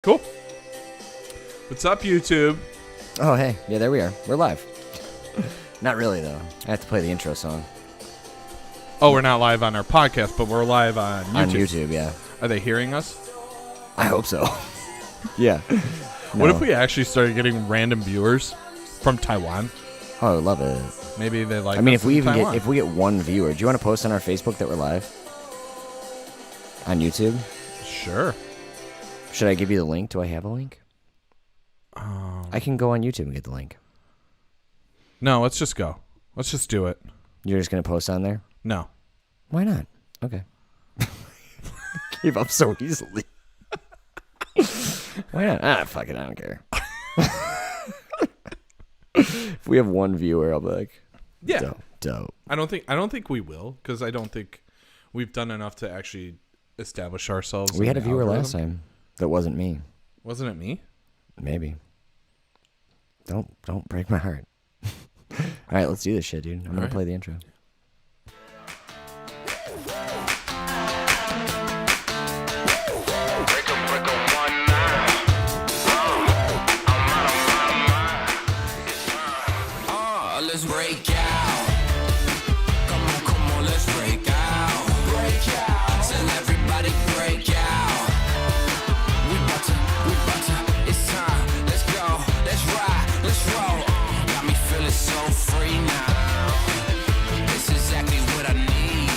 Cool. What's up, YouTube? Oh, hey. Yeah, there we are. We're live. Not really, though. I have to play the intro song. Oh, we're not live on our podcast, but we're live on YouTube. On YouTube, yeah. Are they hearing us? I hope so. Yeah. What if we actually started getting random viewers from Taiwan? Oh, I would love it. Maybe they like. I mean, us if we in even Taiwan. get one viewer, do you want to post on our Facebook that we're live? On YouTube? Sure. Should I give you the link? Do I have a link? I can go on YouTube and get the link. No, let's just go. Let's just do it. You're just going to post on there? No. Why not? Okay. Gave up so easily. Why not? Fuck it. I don't care. If we have one viewer, I'll be like, Yeah. dope. I don't think we will, because I don't think we've done enough to actually establish ourselves. We in had a the viewer algorithm. last time that wasn't me. Wasn't it me? Maybe. Don't break my heart. All right, let's do this shit, dude. I'm gonna right. play the intro. Let's break out. Come on, let's break out. Break out. Tell everybody break out. We bout to, it's time. Let's go, let's ride, let's roll. Got me feeling so free now. It's exactly what I need.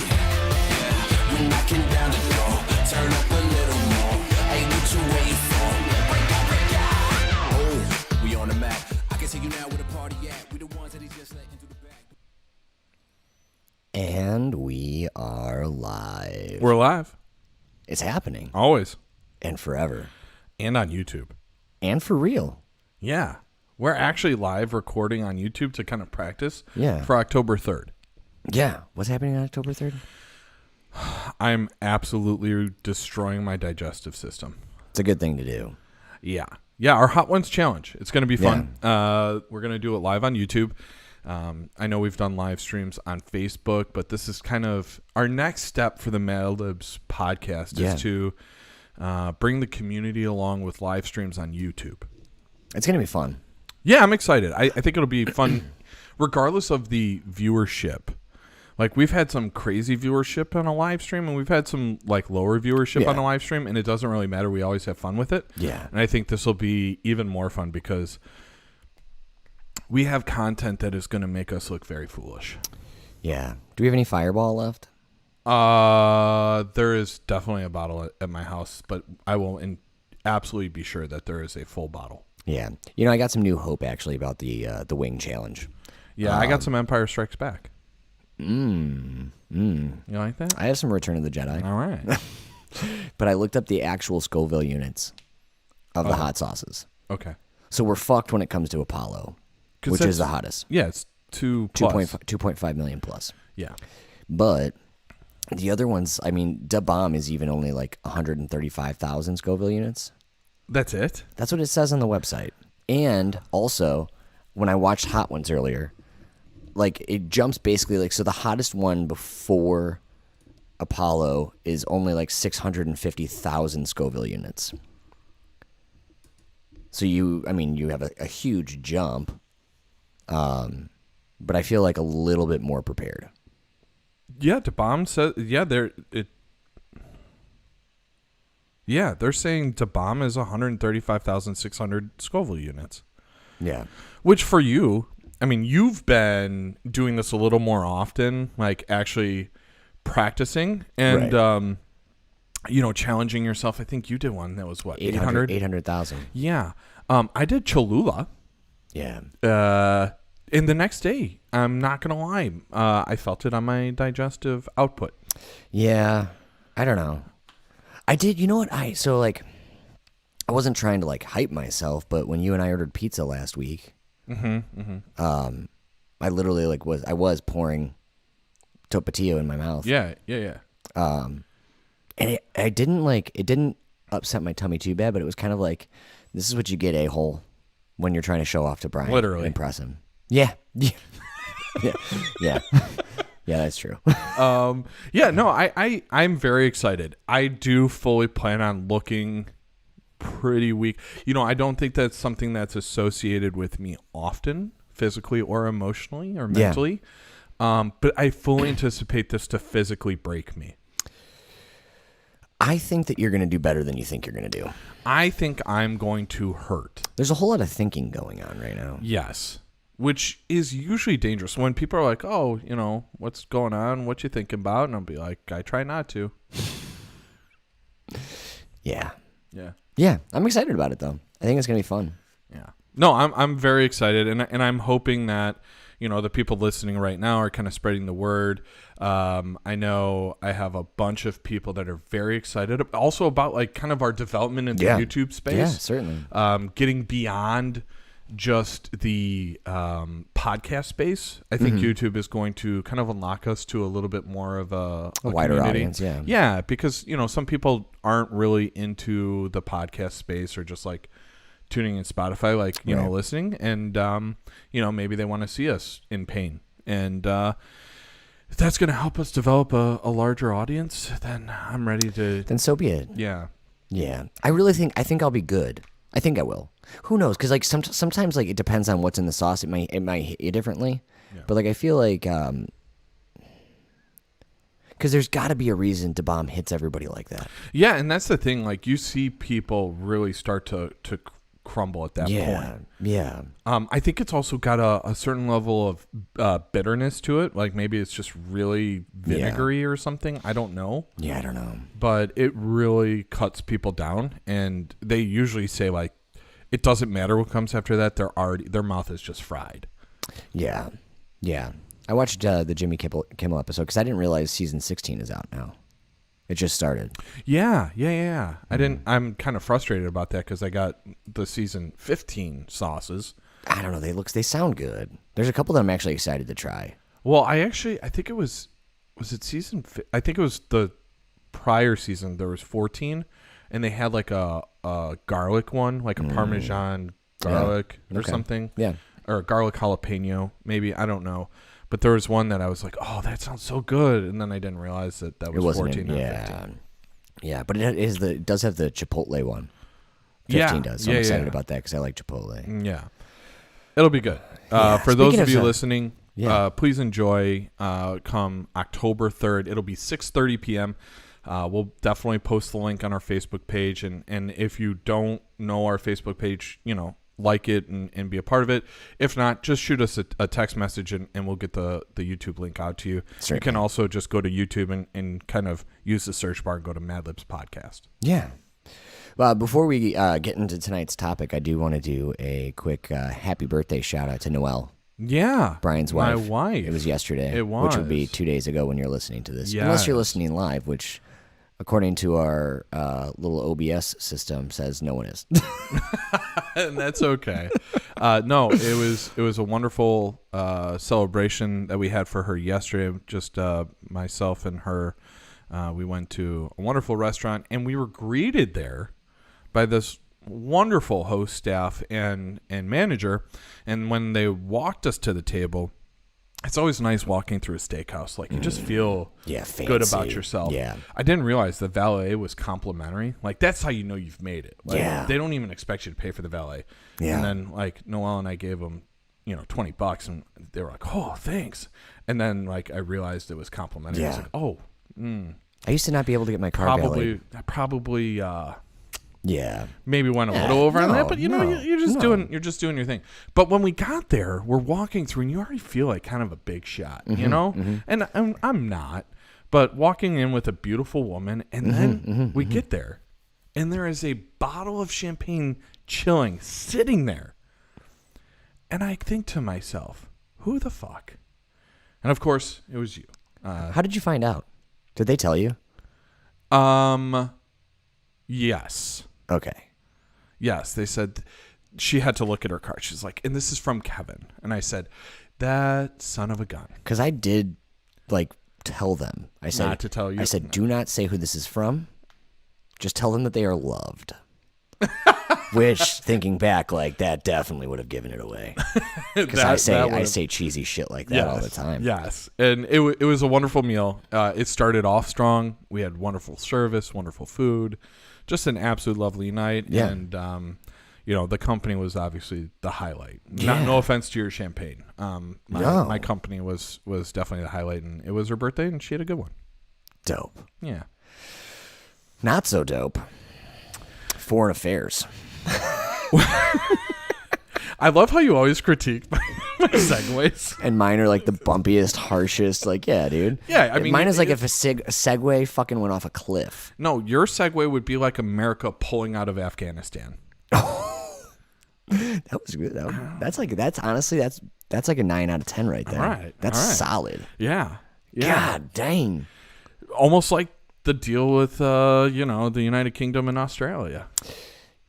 Yeah, we're knocking down the door. Turn up a little more. Hey, what you waiting for? Break out. Oh, we on the map. I can see you now where the party at. We the ones that he just let into the back. And we are live. We're live. It's happening. Always. And forever. And on YouTube. And for real. Yeah. We're actually live recording on YouTube to kind of practice Yeah. for October 3rd. Yeah. What's happening on October 3rd? I'm absolutely destroying my digestive system. It's a good thing to do. Yeah. Yeah, our Hot Ones Challenge. It's going to be fun. We're going to do it live on YouTube. I know we've done live streams on Facebook, but this is kind of our next step for the Mad Libs podcast Yeah. is to bring the community along with live streams on YouTube. It's going to be fun. Yeah, I'm excited. I think it'll be fun regardless of the viewership. Like, we've had some crazy viewership on a live stream, and we've had some like lower viewership Yeah. on a live stream, and it doesn't really matter. We always have fun with it. Yeah. And I think this will be even more fun because we have content that is going to make us look very foolish. Yeah. Do we have any Fireball left? There is definitely a bottle at my house, but I will absolutely be sure that there is a full bottle. Yeah. You know, I got some new hope, actually, about the wing challenge. Yeah, I got some Empire Strikes Back. You like that? I have some Return of the Jedi. All right. But I looked up the actual Scoville units of the hot sauces. Okay. So we're fucked when it comes to Apollo, 'Cause which that's- is the hottest. Yeah, it's 2.5 million plus. Yeah. But the other ones, I mean, Da Bomb is even only like 135,000 Scoville units. That's it? That's what it says on the website. And also, when I watched Hot Ones earlier, like it jumps basically like, so the hottest one before Apollo is only like 650,000 Scoville units. So you have a huge jump, but I feel like a little bit more prepared. Yeah, the bomb says they're saying the bomb is 135,600 Scoville units. Yeah. Which for you, I mean, you've been doing this a little more often, like actually practicing and Right. challenging yourself. I think you did one that was what, 800? 800,000. Yeah. I did Cholula. Yeah. And the next day, I'm not going to lie, I felt it on my digestive output. Yeah. I don't know. I did, you know what? I wasn't trying to like hype myself, but when you and I ordered pizza last week, I literally I was pouring Topatillo in my mouth. Yeah. And it didn't upset my tummy too bad, but it was kind of like, this is what you get, a-hole, when you're trying to show off to Brian. Literally. Impress him. Yeah. Yeah. Yeah. Yeah, that's true. I'm very excited. I do fully plan on looking pretty weak. I don't think that's something that's associated with me often, physically or emotionally or mentally. But I fully anticipate this to physically break me. I think that you're going to do better than you think you're going to do. I think I'm going to hurt. There's a whole lot of thinking going on right now. Yes. Which is usually dangerous. When people are like, oh, what's going on? What you thinking about? And I'll be like, I try not to. Yeah. Yeah. Yeah. I'm excited about it, though. I think it's going to be fun. Yeah. No, I'm very excited. And I'm hoping that, the people listening right now are kind of spreading the word. I know I have a bunch of people that are very excited also about like kind of our development in the YouTube space. Yeah, certainly. Getting beyond just the podcast space. I think YouTube is going to kind of unlock us to a little bit more of a wider community. audience. Yeah. Yeah, because, some people aren't really into the podcast space or just like tuning in Spotify, like, Right. listening. And, maybe they want to see us in pain. And if that's going to help us develop a larger audience, then I'm ready to. Then so be it. Yeah. Yeah. I think I'll be good. I think I will. Who knows? Because like sometimes like it depends on what's in the sauce. It might hit you differently. Yeah. But like I feel like because there's got to be a reason DeBomb hits everybody like that. Yeah, and that's the thing. Like, you see people really start to crumble at that point. Yeah. I think it's also got a certain level of bitterness to it. Like, maybe it's just really vinegary or something. I don't know. Yeah, I don't know. But it really cuts people down. And they usually say, like, it doesn't matter what comes after that. Their mouth is just fried. Yeah. Yeah. I watched the Jimmy Kimmel episode because I didn't realize season 16 is out now. It just started. Yeah. I'm kind of frustrated about that because I got the season 15 sauces. I don't know. They sound good. There's a couple that I'm actually excited to try. Well, I think it was it season? I think it was the prior season. There was 14, and they had like a garlic one, like a Parmesan garlic or something. Yeah. Or a garlic jalapeno, maybe. I don't know. But there was one that I was like, oh, that sounds so good. And then I didn't realize that was 14 or 15. Yeah, but it does have the Chipotle one. 15 does. So I'm excited about that because I like Chipotle. Yeah. It'll be good. For those of you listening, please enjoy come October 3rd. It'll be 6:30 p.m. We'll definitely post the link on our Facebook page. And if you don't know our Facebook page, like it and be a part of it. If not, just shoot us a text message and we'll get the YouTube link out to you. Certainly. You can also just go to YouTube and kind of use the search bar and go to Mad Libs Podcast. Yeah. Well, before we get into tonight's topic, I do want to do a quick happy birthday shout out to Noelle. Yeah. Brian's wife. My wife. It was yesterday. It was. Which would be 2 days ago when you're listening to this. Yes. Unless you're listening live, which according to our little OBS system says no one is. And that's okay. No, it was a wonderful celebration that we had for her yesterday. Just myself and her. We went to a wonderful restaurant, and we were greeted there by this wonderful host staff and manager. And when they walked us to the table, it's always nice walking through a steakhouse. Like, you just feel good about yourself. Yeah. I didn't realize the valet was complimentary. Like, that's how you know you've made it. Like, they don't even expect you to pay for the valet. Yeah. And then, like, Noelle and I gave them, $20, and they were like, oh, thanks. And then, like, I realized it was complimentary. I was like, oh, I used to not be able to get my car valet. Probably Yeah. maybe went a little over on that, but you're just no. doing your thing. But when we got there, we're walking through, and you already feel like kind of a big shot, And I'm not, but walking in with a beautiful woman, and then we get there, and there is a bottle of champagne chilling, sitting there, and I think to myself, who the fuck? And of course, it was you. How did you find out? Did they tell you? Yes. Okay. Yes, they said she had to look at her card. She's like, and this is from Kevin. And I said, that son of a gun. Because I did, tell them. I said, Not to tell you? I said, do not say who this is from. Just tell them that they are loved. Which, thinking back, like that definitely would have given it away. Because I say cheesy shit like that all the time. Yes, and it was a wonderful meal. It started off strong. We had wonderful service, wonderful food, just an absolute lovely night. Yeah. And the company was obviously the highlight. Yeah. No offense to your champagne. No. My company was definitely the highlight, and it was her birthday, and she had a good one. Dope. Yeah. Not so dope. Foreign affairs. I love how you always critique my segues. And mine are like the bumpiest, harshest. Like, yeah, dude. Yeah, I mean, mine is like if a Segway fucking went off a cliff. No, your segue would be like America pulling out of Afghanistan. That was good. That's honestly that's like a 9 out of 10 right there. All right. That's all right. solid. Yeah. God dang. Almost like the deal with the United Kingdom and Australia.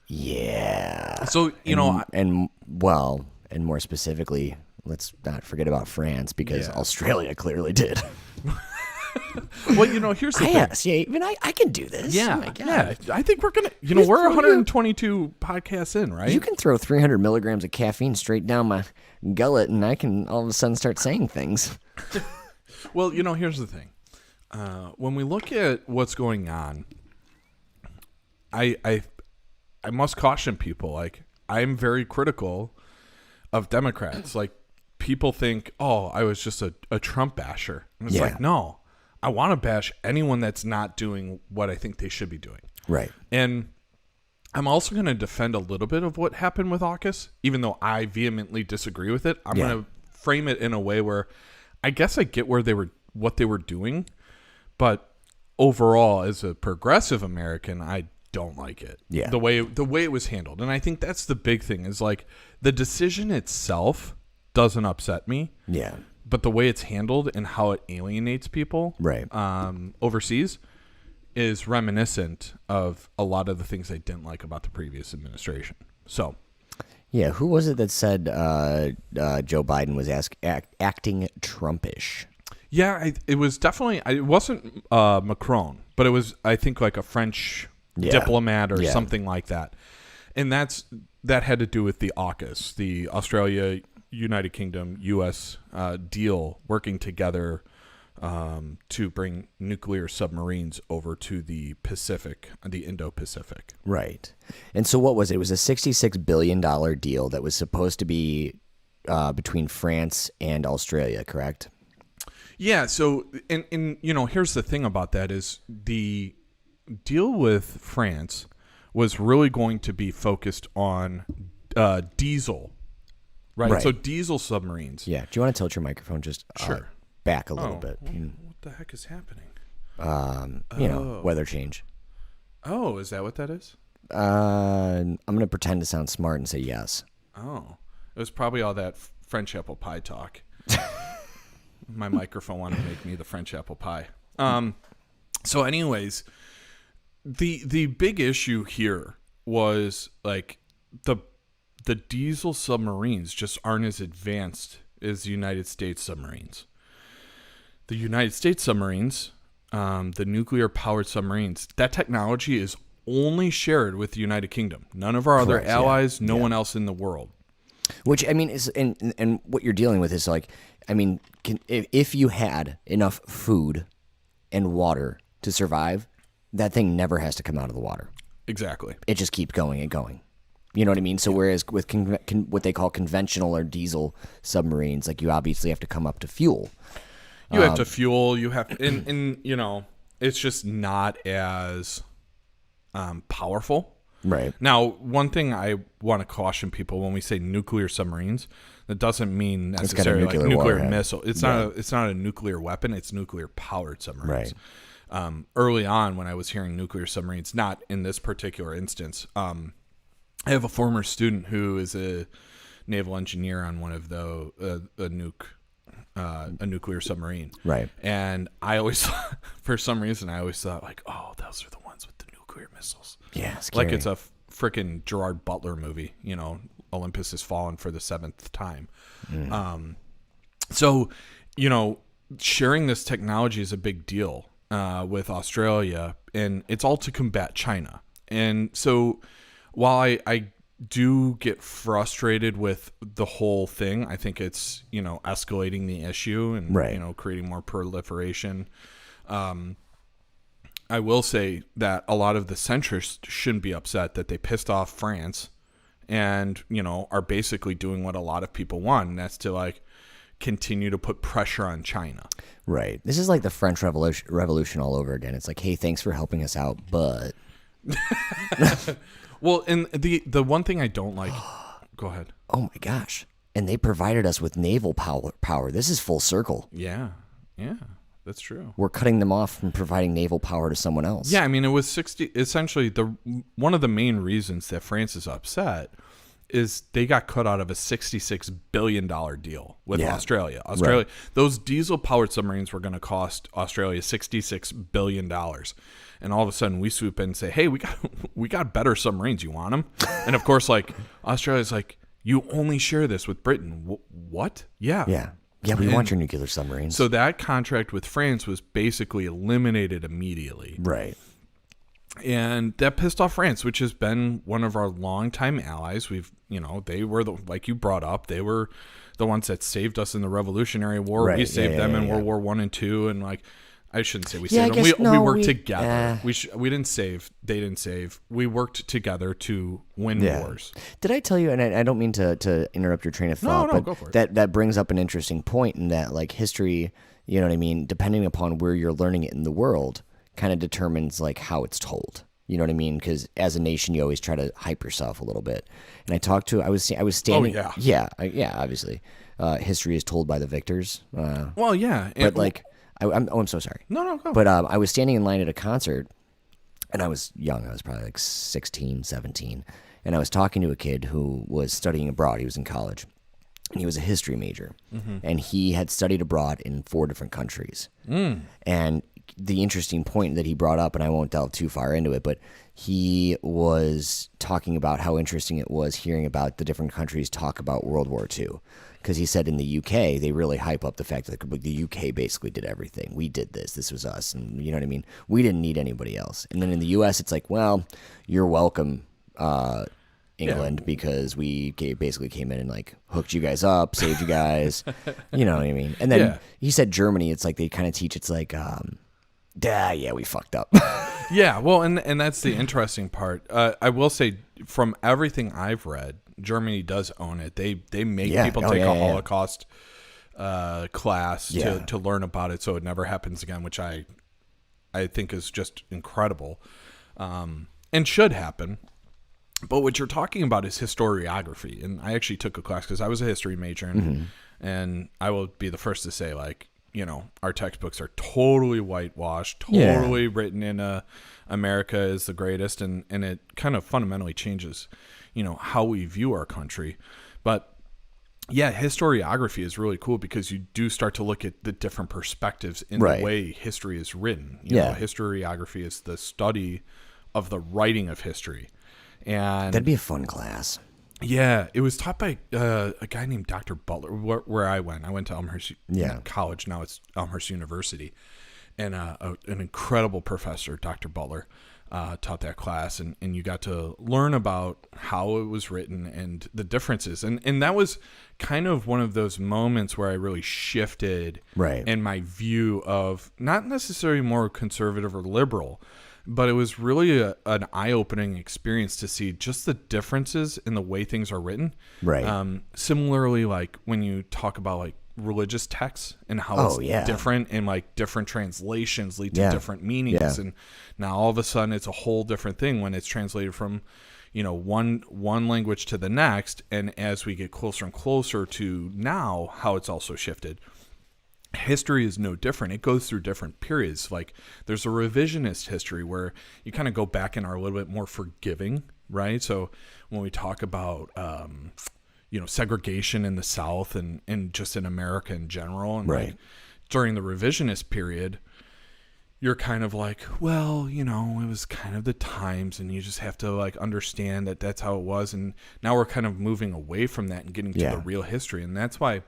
Yeah. So and more specifically, let's not forget about France because Australia clearly did. well, here's the thing. Yes, yeah, even I can do this. Yeah, Oh my God. yeah. I think we're gonna. We're 122 podcasts in, right? You can throw 300 milligrams of caffeine straight down my gullet, and I can all of a sudden start saying things. Well, here's the thing. When we look at what's going on, I must caution people. Like, I'm very critical of Democrats. Like, people think, oh, I was just a Trump basher. And it's like, no, I want to bash anyone that's not doing what I think they should be doing. Right. And I'm also going to defend a little bit of what happened with AUKUS, even though I vehemently disagree with it. I'm going to frame it in a way where I guess I get what they were doing, but overall, as a progressive American, I don't like it. Yeah. The way it was handled. And I think that's the big thing is like the decision itself doesn't upset me. Yeah. But the way it's handled and how it alienates people overseas is reminiscent of a lot of the things I didn't like about the previous administration. So, yeah, who was it that said Joe Biden was acting Trumpish? Yeah, it was definitely. It wasn't Macron, but it was, I think, like a French diplomat or something like that. And that had to do with the AUKUS, the Australia, United Kingdom, U.S. Deal working together to bring nuclear submarines over to the Pacific, the Indo-Pacific. Right. And so what was it? It was a $66 billion deal that was supposed to be between France and Australia, correct? Yeah. So, and here's the thing about that is the deal with France was really going to be focused on diesel, right? So diesel submarines. Yeah. Do you want to tilt your microphone just back a little bit? What the heck is happening? Weather change. Oh, is that what that is? I'm going to pretend to sound smart and say yes. Oh, it was probably all that French apple pie talk. My microphone wanted to make me the French apple pie. So anyways, the big issue here was like the diesel submarines just aren't as advanced as the United States submarines. The United States submarines, the nuclear powered submarines, that technology is only shared with the United Kingdom. None of our other allies, no one else in the world. Which, I mean, is and what you're dealing with is like, I mean, if you had enough food and water to survive, that thing never has to come out of the water. Exactly. It just keeps going and going. You know what I mean? So whereas with what they call conventional or diesel submarines, like you obviously have to come up to fuel. You have to fuel. You have, and it's just not as powerful. Right. Now, one thing I want to caution people when we say nuclear submarines, that doesn't mean necessarily like nuclear missile. It's not a nuclear weapon. It's nuclear powered submarines. Right. Early on, when I was hearing nuclear submarines, not in this particular instance, I have a former student who is a naval engineer on one of a nuclear submarine. Right. And I always, for some reason, thought like, oh, those are the ones with the nuclear missiles. Yeah, scary. Like it's a freaking Gerard Butler movie, Olympus has fallen for the 7th time. So, sharing this technology is a big deal with Australia, and it's all to combat China. And so while I do get frustrated with the whole thing, I think it's, escalating the issue and, Right. creating more proliferation. I will say that a lot of the centrists shouldn't be upset that they pissed off France and, are basically doing what a lot of people want. And that's to like continue to put pressure on China. Right. This is like the French Revolution all over again. It's like, hey, thanks for helping us out, but Well, and the one thing I don't like, go ahead. oh my gosh. And they provided us with naval power. This is full circle. Yeah, that's true. We're cutting them off from providing naval power to someone else. Yeah, I mean, it was essentially one of the main reasons that France is upset is they got cut out of a $66 billion deal with Yeah. Australia. Right. Those diesel-powered submarines were going to cost Australia $66 billion. And all of a sudden we swoop in and say, hey, we got better submarines. You want them? And of course, like, Australia's like, you only share this with Britain. What? Yeah. Yeah. Yeah, we want your nuclear submarines. So that contract with France was basically eliminated immediately. right. And that pissed off France, which has been one of our longtime allies. They were like you brought up, they were the ones that saved us in the Revolutionary War. Right, We saved yeah, them yeah, in yeah. World War I and II, and like I shouldn't say we Yeah, saved I them. guess- We no, worked we- together. We didn't save. They didn't save. We worked together to win wars. Did I tell you, and I don't mean to interrupt your train of thought, No, but go for it. that brings up an interesting point in that, like, history, you know what I mean, depending upon where you're learning it in the world, kind of determines, like, how it's told. You know what I mean? Because as a nation, you always try to hype yourself a little bit. And I was standing. yeah. Yeah, obviously. History is told by the victors. Well, yeah. But, like, I'm so sorry. No, go. But I was standing in line at a concert, and I was young. I was probably like 16, 17. And I was talking to a kid who was studying abroad. He was in college. And he was a history major. And he had studied abroad in 4 different countries. And the interesting point that he brought up, and I won't delve too far into it, but he was talking about how interesting it was hearing about the different countries talk about World War II. Because he said in the UK, they really hype up the fact that the UK basically did everything. We did this. This was us. And you know what I mean? We didn't need anybody else. And then in the US, it's like, well, you're welcome, England, because we basically came in and like hooked you guys up, saved you guys. You know what I mean? And then Yeah. he said Germany, it's like they kind of teach, it's like, yeah, we fucked up. Yeah, well, and that's the interesting part. I will say, from everything I've read, Germany does own it. They make Yeah. people Oh, take yeah, a yeah. Holocaust class Yeah. to learn about it, so it never happens again, which I think is just incredible, and should happen. But what you're talking about is historiography, and I actually took a class because I was a history major, and I will be the first to say, like, our textbooks are totally whitewashed, totally written in America is the greatest, and it kind of fundamentally changes, how we view our country. But yeah, historiography is really cool because you do start to look at the different perspectives in Right. the way history is written. Yeah. Historiography is the study of the writing of history. And That'd be a fun class. yeah, it was taught by a guy named Dr. Butler, where I went. I went to Elmhurst College. Now it's Elmhurst University. And an incredible professor, Dr. Butler, taught that class. And you got to learn about how it was written and the differences. And that was kind of one of those moments where I really shifted Right. in my view of not necessarily more conservative or liberal, but it was really an eye-opening experience to see just the differences in the way things are written. Right. Similarly, like when you talk about like religious texts and how it's different, and like different translations lead to different meanings. Yeah. And now all of a sudden it's a whole different thing when it's translated from, one language to the next. And as we get closer and closer to now, how it's also shifted. History is no different. It goes through different periods. Like there's a revisionist history where you kind of go back and are a little bit more forgiving, right? So when we talk about, segregation in the South and just in America in general, and Right. like during the revisionist period, you're kind of like, well, it was kind of the times, and you just have to like understand that that's how it was. And now we're kind of moving away from that and getting to the real history. And that's why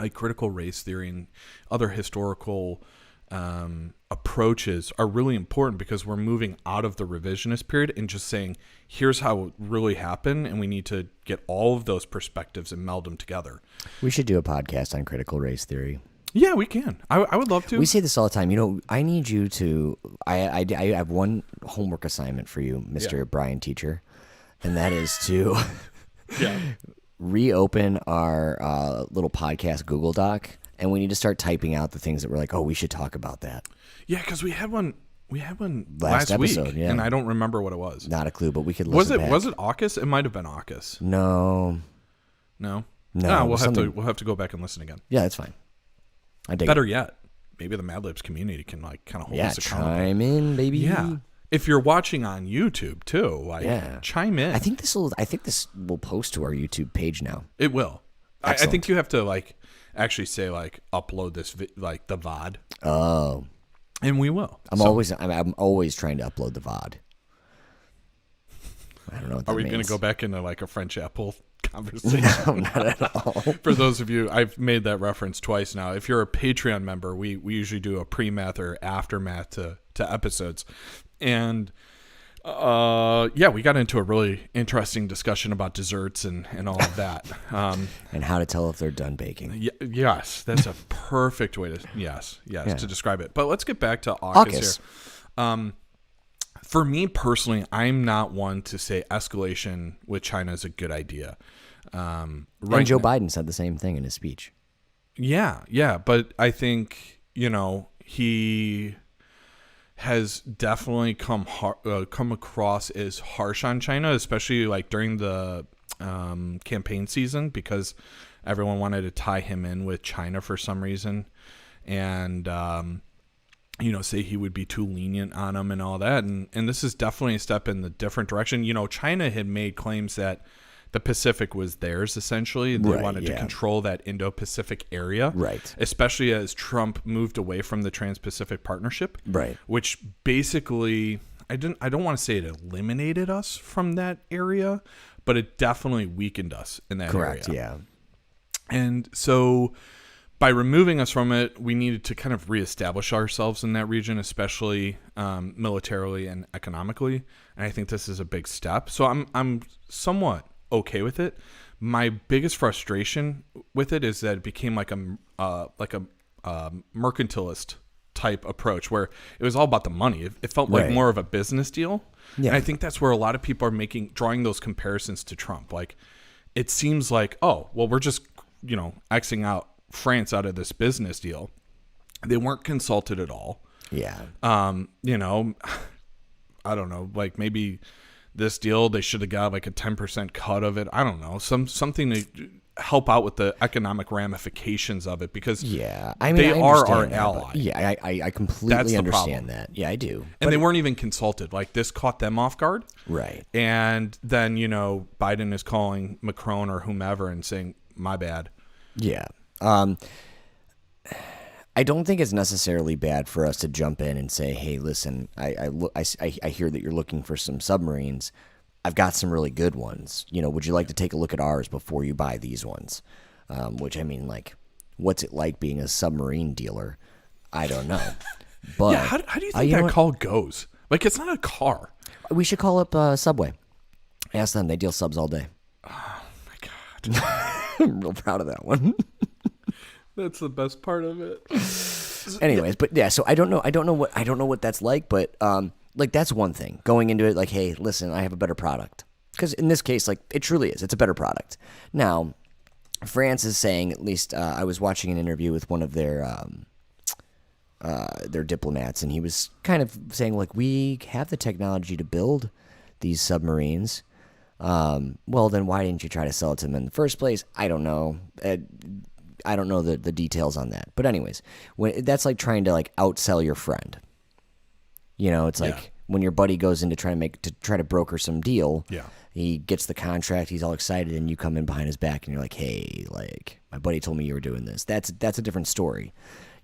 like critical race theory and other historical approaches are really important because we're moving out of the revisionist period and just saying, here's how it really happened, and we need to get all of those perspectives and meld them together. We should do a podcast on critical race theory. Yeah, we can. I would love to. We say this all the time. You know, I need you to. I have one homework assignment for you, Mr. Yeah. Brian Teacher, and that is to Yeah. reopen our little podcast Google Doc, and we need to start typing out the things that we're like, oh, we should talk about that. Yeah, because we had one Last last week, episode, yeah. and I don't remember what it was. Not a clue, but we could listen back. Was it AUKUS? It might have been AUKUS. No. No? No, we'll something- have to go back and listen again. Yeah, that's fine. I dig Better yet, maybe the Mad Libs community can like kind of hold us accountable. chime in, baby. Yeah. If you're watching on YouTube too, like chime in. I think this will post to our YouTube page now. It will. I Excellent. think you have to like actually say like upload this like the VOD, Oh, and we will. I'm always trying to upload the VOD. I don't know what that Are we means. going to go back into like a French Apple conversation? No, not at all. For those of you, I've made that reference twice now. If you're a Patreon member, we usually do a pre-math or aftermath to episodes. And we got into a really interesting discussion about desserts and all of that. And how to tell if they're done baking. Yes, that's a perfect way to to describe it. But let's get back to AUKUS here. For me personally, I'm not one to say escalation with China is a good idea. And Joe Biden said the same thing in his speech. Yeah, but I think, he has definitely come across as harsh on China, especially like during the campaign season, because everyone wanted to tie him in with China for some reason, and say he would be too lenient on him and all that, and this is definitely a step in the different direction. China had made claims that the Pacific was theirs, essentially. They wanted to control that Indo-Pacific area. Right. Especially as Trump moved away from the Trans-Pacific Partnership. Right. Which basically, I don't want to say it eliminated us from that area, but it definitely weakened us in that area. Correct, yeah. And so by removing us from it, we needed to kind of reestablish ourselves in that region, especially militarily and economically. And I think this is a big step. So I'm somewhat okay with it. My biggest frustration with it is that it became like a mercantilist type approach where it was all about the money. It felt like more of a business deal. Yeah. And I think that's where a lot of people are drawing those comparisons to Trump. Like, it seems like, oh, well, we're just, Xing out France out of this business deal. They weren't consulted at all. Yeah. I don't know, like maybe this deal, they should have got like a 10% cut of it. I don't know, something to help out with the economic ramifications of it, because they are our ally. I completely understand that. Yeah, I do. And they weren't even consulted. Like, this caught them off guard. Right. And then, Biden is calling Macron or whomever and saying, my bad. Yeah. I don't think it's necessarily bad for us to jump in and say, hey, listen, I hear that you're looking for some submarines. I've got some really good ones. Would you like to take a look at ours before you buy these ones? Which, I mean, like, what's it like being a submarine dealer? I don't know. But yeah, how do you think that call goes? Like, it's not a car. We should call up Subway. Ask them. They deal subs all day. Oh, my God. I'm real proud of that one. That's the best part of it. Anyways, but yeah, so I don't know what that's like, but like, that's one thing. Going into it like, hey, listen, I have a better product. Because in this case, like, it truly is. It's a better product. Now, France is saying, at least I was watching an interview with one of their diplomats, and he was kind of saying, like, we have the technology to build these submarines. Well, then why didn't you try to sell it to them in the first place? I don't know. I don't know the details on that. But anyways, that's like trying to like outsell your friend. It's like when your buddy goes in to try to broker some deal. Yeah. He gets the contract, he's all excited, and you come in behind his back and you're like, hey, like, my buddy told me you were doing this. That's a different story.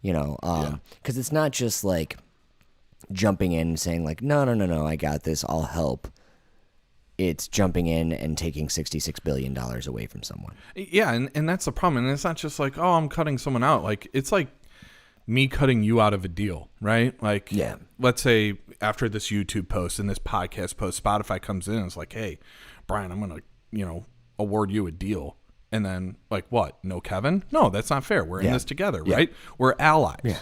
Because it's not just like jumping in and saying like, no, I got this, I'll help. It's jumping in and taking $66 billion away from someone. Yeah, and that's the problem. And it's not just like, oh, I'm cutting someone out. Like, it's like me cutting you out of a deal, right? Like, Yeah. let's say after this YouTube post and this podcast post, Spotify comes in and is like, hey, Brian, I'm going to, award you a deal. And then, like, what? No Kevin? No, that's not fair. We're in this together, right? We're allies. Yeah.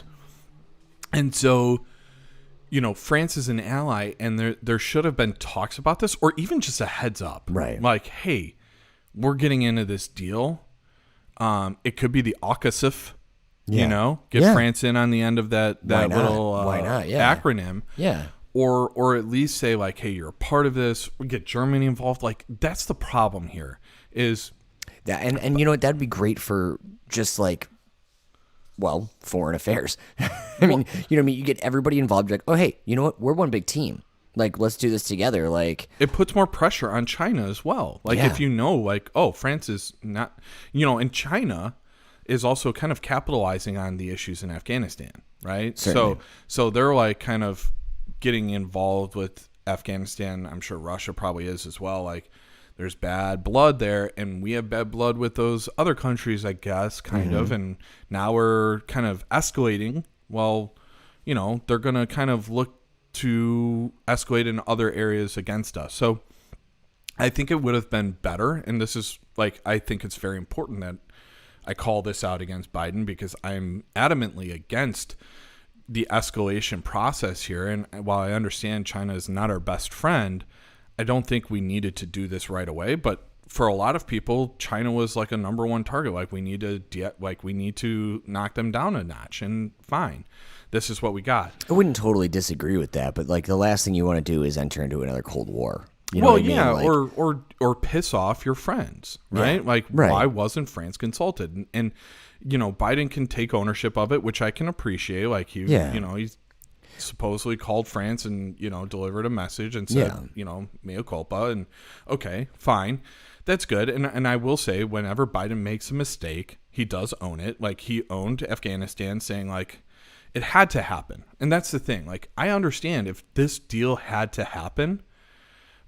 And so, France is an ally, and there should have been talks about this, or even just a heads up. Right. Like, hey, we're getting into this deal. It could be the AUKUSIF, get Yeah. France in on the end of that Why not? little Why not? Yeah. acronym. Yeah. Or at least say, like, hey, you're a part of this. We get Germany involved. Like, that's the problem here is... Yeah, and you know what? That'd be great for just like, well, foreign affairs. I mean, you get everybody involved. Like, oh, hey, you know what? We're one big team. Like, let's do this together. Like, it puts more pressure on China as well. Like, Yeah. if like, oh, France is not, and China is also kind of capitalizing on the issues in Afghanistan, right? Certainly. So they're like kind of getting involved with Afghanistan. I'm sure Russia probably is as well. Like, there's bad blood there, and we have bad blood with those other countries, I guess, kind of. And now we're kind of escalating. Well, they're going to kind of look to escalate in other areas against us. So I think it would have been better. And this is like, I think it's very important that I call this out against Biden, because I'm adamantly against the escalation process here. And while I understand China is not our best friend, I don't think we needed to do this right away. But for a lot of people, China was like a number one target. Like, we need to knock them down a notch, and fine. This is what we got. I wouldn't totally disagree with that, but like the last thing you want to do is enter into another Cold War. You know Well, what I mean? yeah, Like, or piss off your friends, right? Yeah, Like, right. why wasn't France consulted? And Biden can take ownership of it, which I can appreciate. Like, he supposedly called France and delivered a message and said, mea culpa, and okay, fine, that's good. And I will say, whenever Biden makes a mistake, he does own it. Like, he owned Afghanistan, saying like, it had to happen. And that's the thing. Like, I understand if this deal had to happen,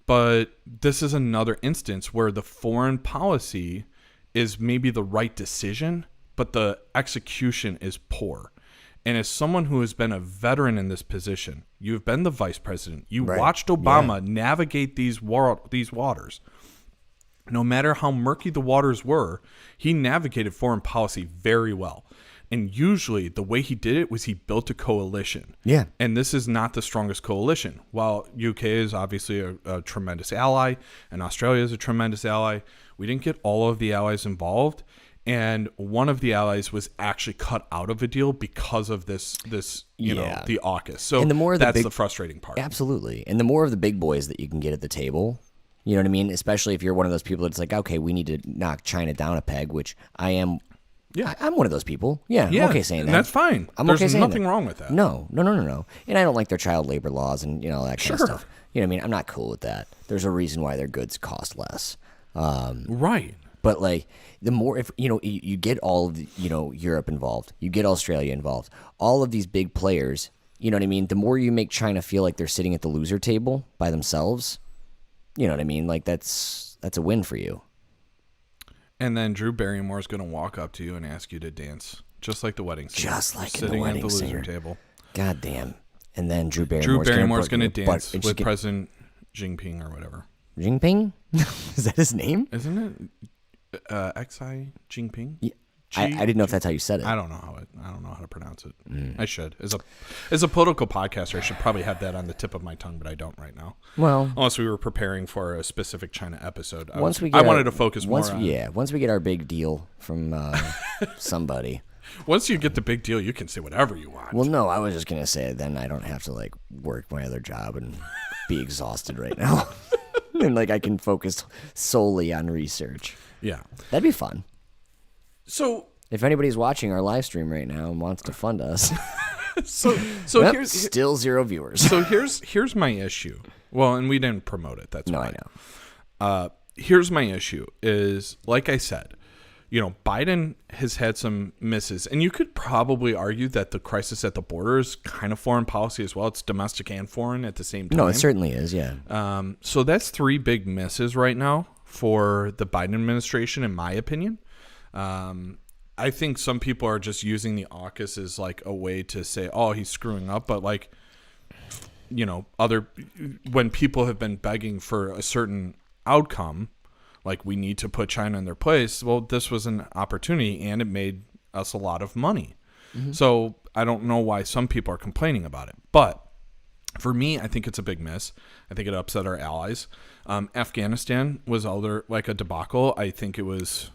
but this is another instance where the foreign policy is maybe the right decision, but the execution is poor. And as someone who has been a veteran in this position, you've been the vice president. You watched Obama navigate these waters. No matter how murky the waters were, he navigated foreign policy very well. And usually the way he did it was he built a coalition. Yeah. And this is not the strongest coalition. While UK is obviously a tremendous ally, and Australia is a tremendous ally, we didn't get all of the allies involved. And one of the allies was actually cut out of a deal because of this the AUKUS. So And the more that's the frustrating part. Absolutely. And the more of the big boys that you can get at the table, you know what I mean? Especially if you're one of those people that's like, okay, we need to knock China down a peg, which I am. Yeah. I'm one of those people. Yeah, Yeah, I'm okay saying and that. that's fine. There's There's saying nothing that. wrong with that. No. And I don't like their child labor laws and all that kind of Sure. stuff. You know what I mean? I'm not cool with that. There's a reason why their goods cost less. Right. But like the more, if you get all of Europe involved, you get Australia involved, all of these big players, you know what I mean? The more you make China feel like they're sitting at the loser table by themselves, you know what I mean? Like that's a win for you. And then Drew Barrymore is going to walk up to you and ask you to dance, just like the wedding singer. Just like in The sitting Wedding at the loser Singer. table. God damn. And then Drew Barrymore's going to but dance and with President Jinping or whatever. Jinping? Is that his name? Isn't it Xi Jinping? Yeah. I didn't know if that's how you said it. I don't know how to pronounce it. I should. As a political podcaster, I should probably have that on the tip of my tongue, but I don't right now. Well, Unless we were preparing for a specific China episode. I wanted wanted to focus more once, on. Yeah, once we get our big deal from somebody. Once you get the big deal, you can say whatever you want. Well, no, I was just gonna say then I don't have to like work my other job and be exhausted right now, and like I can focus solely on research. Yeah. That'd be fun. So If anybody's watching our live stream right now and wants to fund us, Yep, here's still 0 viewers. So here's my issue. Well, and we didn't promote it. That's No, why. I know. Here's my issue is, like I said, Biden has had some misses, and you could probably argue that the crisis at the border is kind of foreign policy as well. It's domestic and foreign at the same time. No, it certainly is. Yeah. So that's 3 big misses right now for the Biden administration, in my opinion. I think some people are just using the AUKUS as like a way to say, oh, he's screwing up. But like, when people have been begging for a certain outcome, like we need to put China in their place. Well, this was an opportunity and it made us a lot of money. Mm-hmm. So I don't know why some people are complaining about it. But for me, I think it's a big miss. I think it upset our allies. Afghanistan was like a debacle. I think it was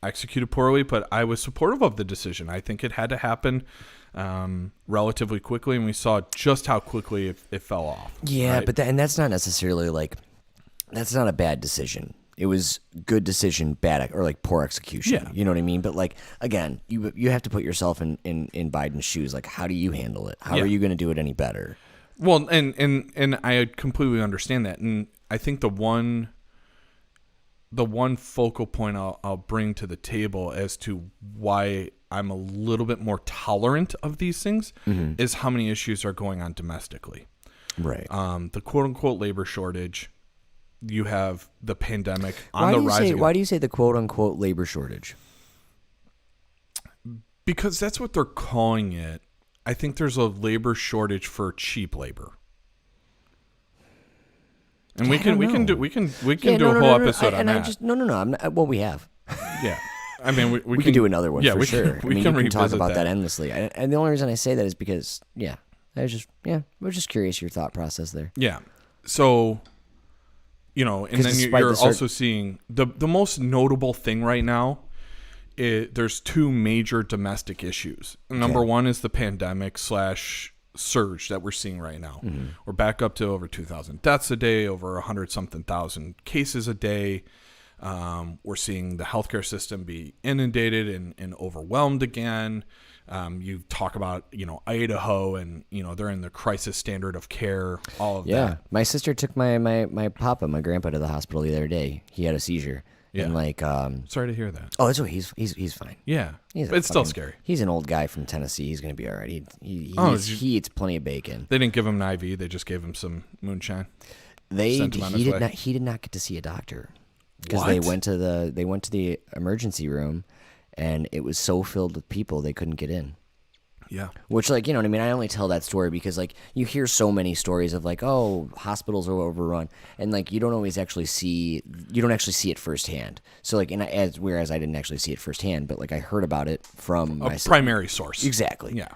executed poorly, but I was supportive of the decision. I think it had to happen relatively quickly, and we saw just how quickly it fell off. Yeah, right? but and that's not necessarily like that's not a bad decision. It was good decision, bad or like poor execution. Yeah. You know what I mean? But like again, you have to put yourself in Biden's shoes. Like, how do you handle it? How are you going to do it any better? Well, and I completely understand that, and I think the one focal point I'll bring to the table as to why I'm a little bit more tolerant of these things is how many issues are going on domestically. Right. The quote unquote labor shortage. You have the pandemic on the rise. Why do you say the quote unquote labor shortage? Because that's what they're calling it. I think there's a labor shortage for cheap labor. And we can do a whole episode on that. I'm not, well, we have. Yeah. I mean, we can do another one for sure. We can talk about that endlessly. And the only reason I say that is because, I was just curious your thought process there. Yeah. So, and then you're also seeing the most notable thing right now. There's two major domestic issues. Number one is the pandemic / surge that we're seeing right now. Mm-hmm. We're back up to over 2,000 deaths a day, over 100-something thousand cases a day. We're seeing the healthcare system be inundated and overwhelmed again. You talk about, Idaho and, they're in the crisis standard of care, all of that. Yeah. My sister took my grandpa to the hospital the other day. He had a seizure. Yeah. And sorry to hear that. Oh, it's okay. He's fine. Yeah. It's still scary. He's an old guy from Tennessee. He's going to be all right. He eats plenty of bacon. They didn't give him an IV. They just gave him some moonshine. He did not get to see a doctor because they went to the emergency room and it was so filled with people they couldn't get in. Yeah. Which, like, you know what I mean? I only tell that story because, like, you hear so many stories of, like, oh, hospitals are overrun. And, like, you don't actually see it firsthand. So, like, whereas I didn't actually see it firsthand, but, like, I heard about it from a primary source. Exactly. Yeah.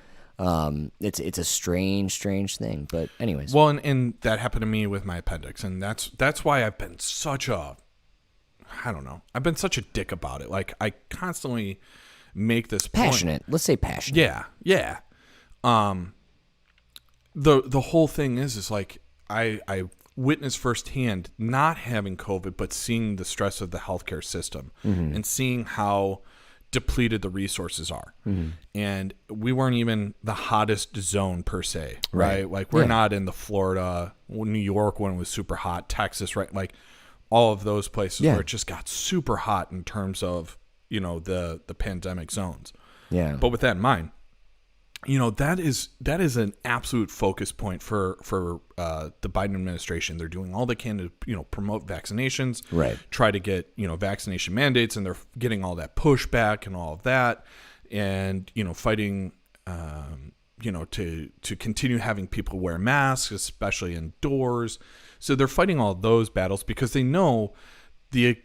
It's a strange thing. But, anyways. Well, and that happened to me with my appendix. And that's why I've been such a dick about it. Like, I constantly make this passionate. Let's say passionate. Yeah. The whole thing is like I witnessed firsthand not having COVID, but seeing the stress of the healthcare system and seeing how depleted the resources are. And we weren't even the hottest zone per se, right? Like we're not in the Florida, New York when it was super hot, Texas, right? Like all of those places where it just got super hot in terms of the pandemic zones. Yeah. But with that in mind, that is an absolute focus point for the Biden administration. They're doing all they can to promote vaccinations, right? Try to get vaccination mandates, and they're getting all that pushback and all of that, and fighting to continue having people wear masks, especially indoors. So they're fighting all those battles because they know the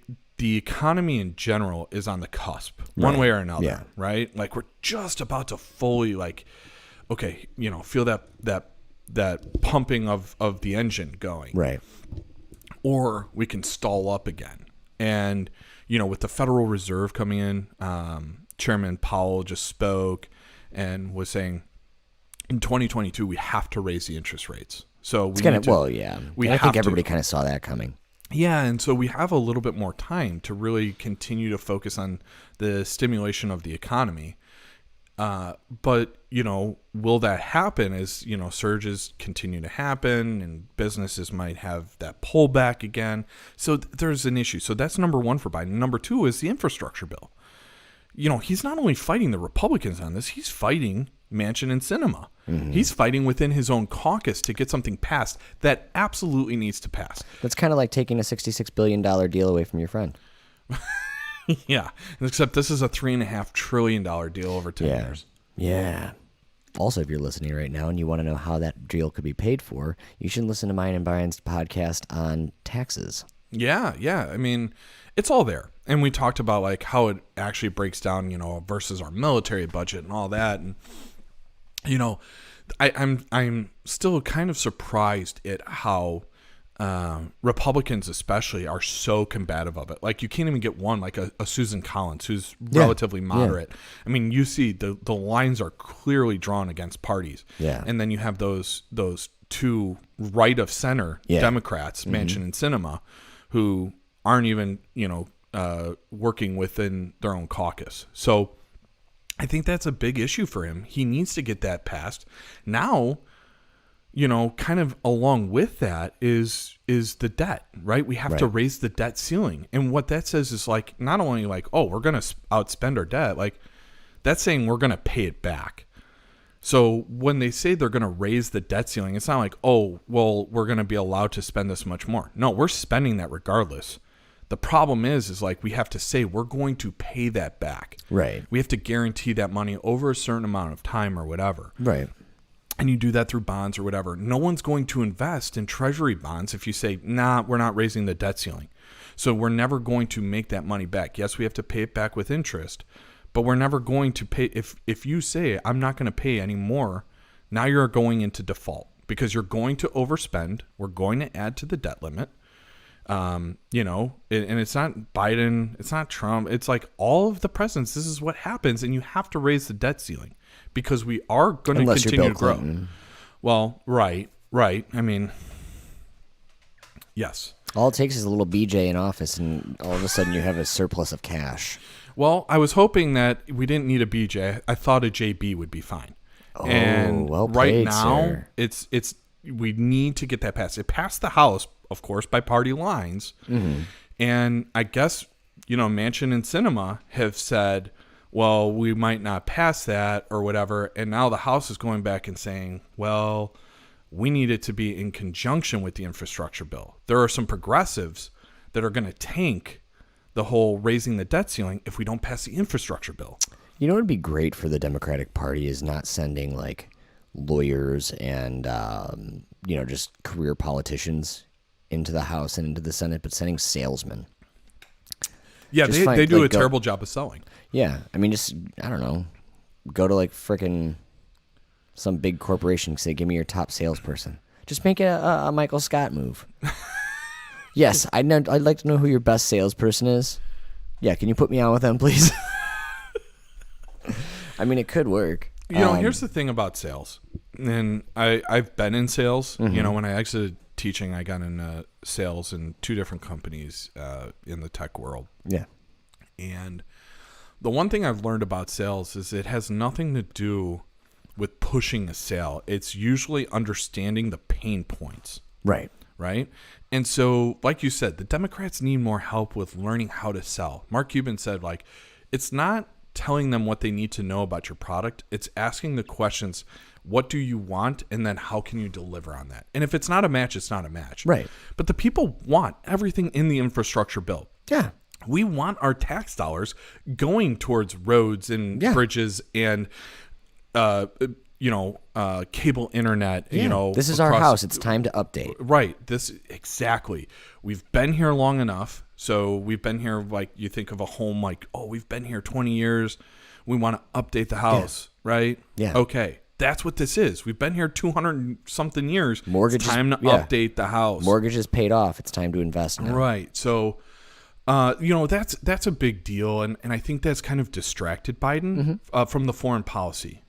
economy in general is on the cusp, one way or another, right? Like we're just about to fully feel that pumping of the engine going, right? Or we can stall up again. And with the Federal Reserve coming in, Chairman Powell just spoke and was saying in 2022 we have to raise the interest rates. So I think everybody kind of saw that coming. Yeah, and so we have a little bit more time to really continue to focus on the stimulation of the economy. But, will that happen as, surges continue to happen and businesses might have that pullback again? So there's an issue. So that's number one for Biden. Number two is the infrastructure bill. He's not only fighting the Republicans on this, he's fighting Manchin and Sinema. He's fighting within his own caucus to get something passed that absolutely needs to pass. That's kind of like taking a $66 billion deal away from your friend. Yeah, except this is a $3.5 trillion deal over 10 Yeah. years. Yeah. Also, if you're listening right now and you want to know how that deal could be paid for, you should listen to mine and Brian's podcast on taxes. Yeah, yeah. I mean, it's all there. And we talked about like how it actually breaks down, versus our military budget and all that. And I'm still kind of surprised at how Republicans especially are so combative of it. Like you can't even get one like a Susan Collins who's relatively moderate. I mean, you see the lines are clearly drawn against parties. Yeah. And then you have those two right of center Democrats, Manchin and Sinema, who aren't even, working within their own caucus. So I think that's a big issue for him. He needs to get that passed. Now, kind of along with that is the debt, right? We have to raise the debt ceiling. And what that says is like, not only like, oh, we're going to outspend our debt, like that's saying we're going to pay it back. So when they say they're going to raise the debt ceiling, it's not like, oh, well, we're going to be allowed to spend this much more. No, we're spending that regardless. The problem is like we have to say we're going to pay that back. Right. We have to guarantee that money over a certain amount of time or whatever. Right. And you do that through bonds or whatever. No one's going to invest in treasury bonds if you say, nah, we're not raising the debt ceiling. So we're never going to make that money back. Yes, we have to pay it back with interest, but we're never going to pay. If you say, I'm not going to pay any more, now you're going into default because you're going to overspend. We're going to add to the debt limit. And it's not Biden, it's not Trump. It's like all of the presidents. This is what happens. And you have to raise the debt ceiling because we are going to continue to grow. Clinton. Well, right. I mean, yes. All it takes is a little BJ in office, and all of a sudden you have a surplus of cash. Well, I was hoping that we didn't need a BJ. I thought a JB would be fine. Oh, and well right played, now, sir. it's we need to get that passed. It passed the House, of course, by party lines. Mm-hmm. And I guess, Manchin and Sinema have said, well, we might not pass that or whatever. And now the House is going back and saying, well, we need it to be in conjunction with the infrastructure bill. There are some progressives that are going to tank the whole raising the debt ceiling if we don't pass the infrastructure bill. You know what would be great for the Democratic Party is not sending like lawyers and just career politicians into the House and into the Senate, but sending salesmen. Yeah, Just they do a terrible job of selling. Yeah, I mean, just I don't know, go to like frickin' some big corporation and say, "Give me your top salesperson." Just make it a Michael Scott move. Yes, I'd like to know who your best salesperson is. Yeah, can you put me on with them, please? I mean, it could work. Here's the thing about sales, and I've been in sales. Mm-hmm. When I exited teaching, I got into sales in 2 different companies in the tech world. Yeah. And the one thing I've learned about sales is it has nothing to do with pushing a sale. It's usually understanding the pain points. Right. Right? And so, like you said, the Democrats need more help with learning how to sell. Mark Cuban said, like, it's not telling them what they need to know about your product. It's asking the questions, what do you want? And then how can you deliver on that? And if it's not a match, it's not a match. Right. But the people want everything in the infrastructure bill. Yeah. We want our tax dollars going towards roads and bridges and, cable internet. Yeah. This is our house. It's time to update. Right. Exactly. We've been here long enough. So we've been here, like you think of a home like, oh, we've been here 20 years. We want to update the house, right? Yeah. Okay. That's what this is. We've been here 200 something years. Mortgage it's time to update the house. Mortgage is paid off. It's time to invest now. Right. So, that's a big deal. And I think that's kind of distracted Biden from the foreign policy.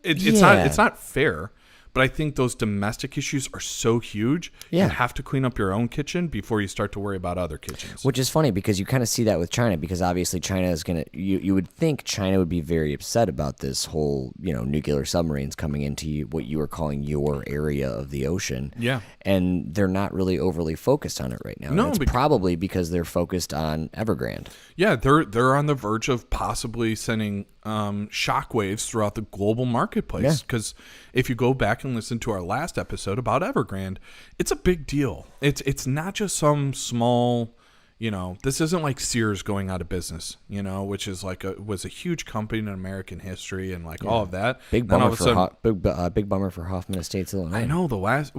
It's not fair, but I think those domestic issues are so huge. Yeah. You have to clean up your own kitchen before you start to worry about other kitchens. Which is funny because you kind of see that with China, because obviously China is going to, you would think China would be very upset about this whole, nuclear submarines coming into what you were calling your area of the ocean. Yeah. And they're not really overly focused on it right now. No, and it's probably because they're focused on Evergrande. Yeah, they're on the verge of possibly sending shockwaves throughout the global marketplace. Because if you go back and listen to our last episode about Evergrande, it's a big deal. It's not just some small, You know, this isn't like Sears going out of business, you know, which is like was a huge company in American history and like all of that. Big Then all bummer of a for sudden- big bummer for Hoffman Estates, Illinois. I know the last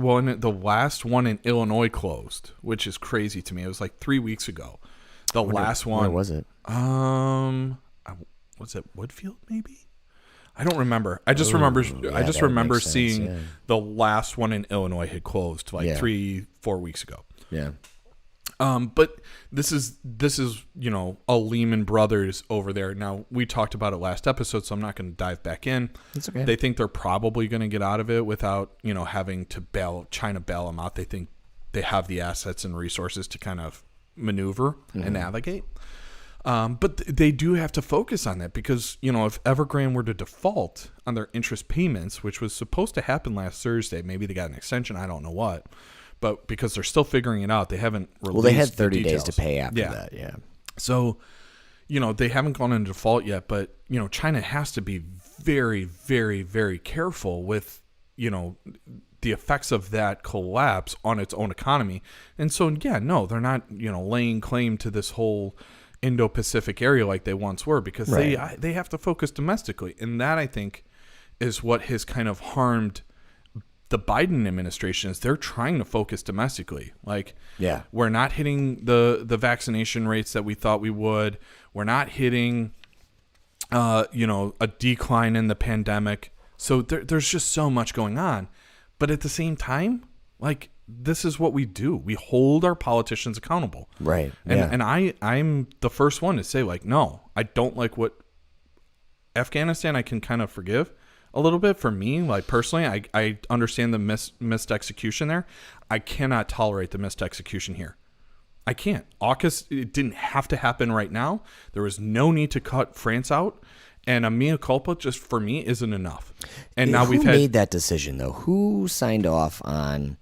one in Illinois closed, which is crazy to me. It was like 3 weeks ago. The last one. Where was it? Was it Woodfield maybe? I don't remember. I just remember. I just that would remember make sense, seeing yeah. the last one in Illinois had closed like Yeah. 3-4 weeks ago. Yeah. But this is you know, a Lehman Brothers over there. Now we talked about it last episode, so I'm not going to dive back in. It's okay. They think they're probably going to get out of it without, you know, having to China bail them out. They think they have the assets and resources to kind of maneuver and navigate. But they do have to focus on that because, you know, if Evergrande were to default on their interest payments, which was supposed to happen last Thursday, maybe they got an extension, I don't know what. But because they're still figuring it out, they haven't released Well, they had the 30 days to details. pay after that. Yeah. So, you know, they haven't gone into default yet, but, you know, China has to be very, very, very careful with, you know, the effects of that collapse on its own economy. And so, yeah, no, they're not, you know, laying claim to this whole Indo-Pacific area like they once were because Right. they have to focus domestically. And that, I think, is what has kind of harmed the Biden administration is they're trying to focus domestically. Like, Yeah. we're not hitting the vaccination rates that we thought we would. We're not hitting, you know, a decline in the pandemic. So there's just so much going on. But at the same time, like, this is what we do. We hold our politicians accountable. Right. And Yeah. and I'm the first one to say, like, no, I don't like what Afghanistan I can kind of forgive a little bit. For me, like, personally, I understand the missed execution there. I cannot tolerate the missed execution here. I can't. AUKUS, it didn't have to happen right now. There was no need to cut France out. And a mea culpa, just for me, isn't enough. And now Who we've had made that decision though? Who signed off on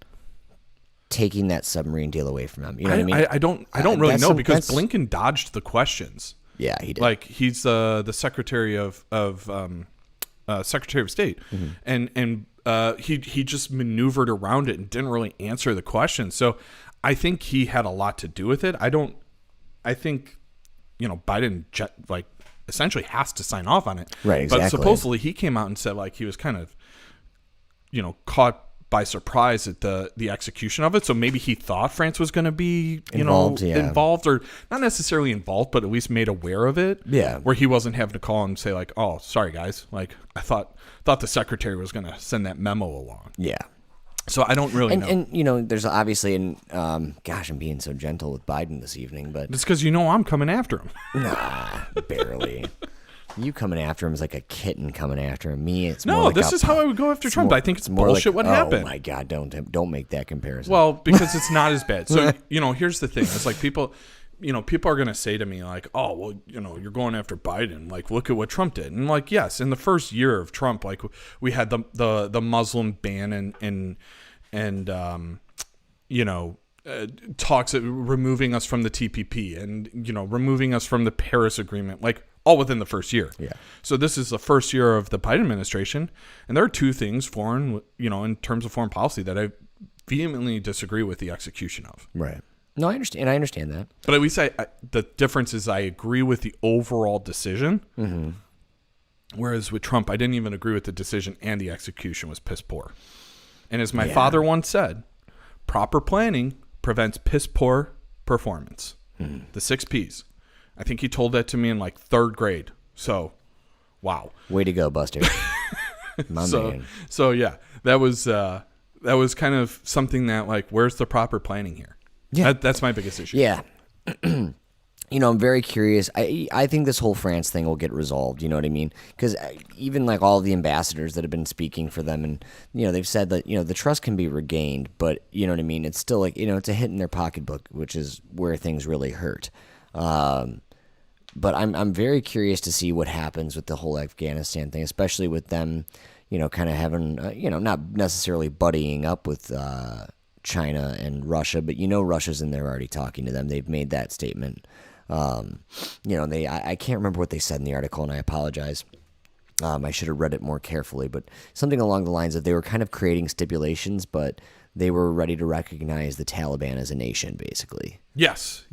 taking that submarine deal away from them? You know what I mean? I don't really That's know some- because that's- Blinken dodged the questions. Yeah, he did. Like, he's the Secretary of Secretary of State, and he just maneuvered around it and didn't really answer the question. So I think he had a lot to do with it. I think, you know, Biden essentially has to sign off on it. Right, But exactly. supposedly he came out and said, like, he was kind of, you know, caught by surprise at the execution of it. So maybe he thought France was going to be, Involved, yeah. involved, or not necessarily involved, but at least made aware of it. Yeah. Where he wasn't having to call and say, like, oh, sorry guys, like, I thought the secretary was going to send that memo along. yeah. So I don't really know. And you know, there's obviously gosh, I'm being so gentle with Biden this evening, but It's because, you know, I'm coming after him. nah, barely. You coming after him is like a kitten coming after him. Me, it's No, more like this a is how I would go after Trump. I think it's bullshit what happened. Oh my God, don't make that comparison. Well, because it's not as bad. So, you know, here's the thing. It's like people are going to say to me, like, oh, well, you know, you're going after Biden. Like, look at what Trump did. And, like, yes, in the first year of Trump, like, we had the Muslim ban and you know, talks removing us from the TPP and, you know, removing us from the Paris Agreement, like, all within the first year. Yeah. So this is the first year of the Biden administration, and there are two things in terms of foreign policy that I vehemently disagree with the execution of. Right. No, I understand. I understand that. But at least the difference is I agree with the overall decision. Mm-hmm. Whereas with Trump, I didn't even agree with the decision, and the execution was piss poor. And as my father once said, proper planning prevents piss poor performance. The 6 Ps. I think he told that to me in like 3rd grade. So, wow. Way to go, Buster. My man. So yeah, that was kind of something that, like, where's the proper planning here? Yeah. That's my biggest issue. Yeah. You know, I'm very curious. I think this whole France thing will get resolved. You know what I mean? Because even like all the ambassadors that have been speaking for them, and you know, they've said that, you know, the trust can be regained, but you know what I mean. It's still like, you know, it's a hit in their pocketbook, which is where things really hurt. But I'm very curious to see what happens with the whole Afghanistan thing, especially with them, you know, kind of having, you know, not necessarily buddying up with China and Russia, but you know, Russia's in there already talking to them. They've made that statement. You know, I can't remember what they said in the article, and I apologize. I should have read it more carefully, but something along the lines of they were kind of creating stipulations, but they were ready to recognize the Taliban as a nation, basically. Yes.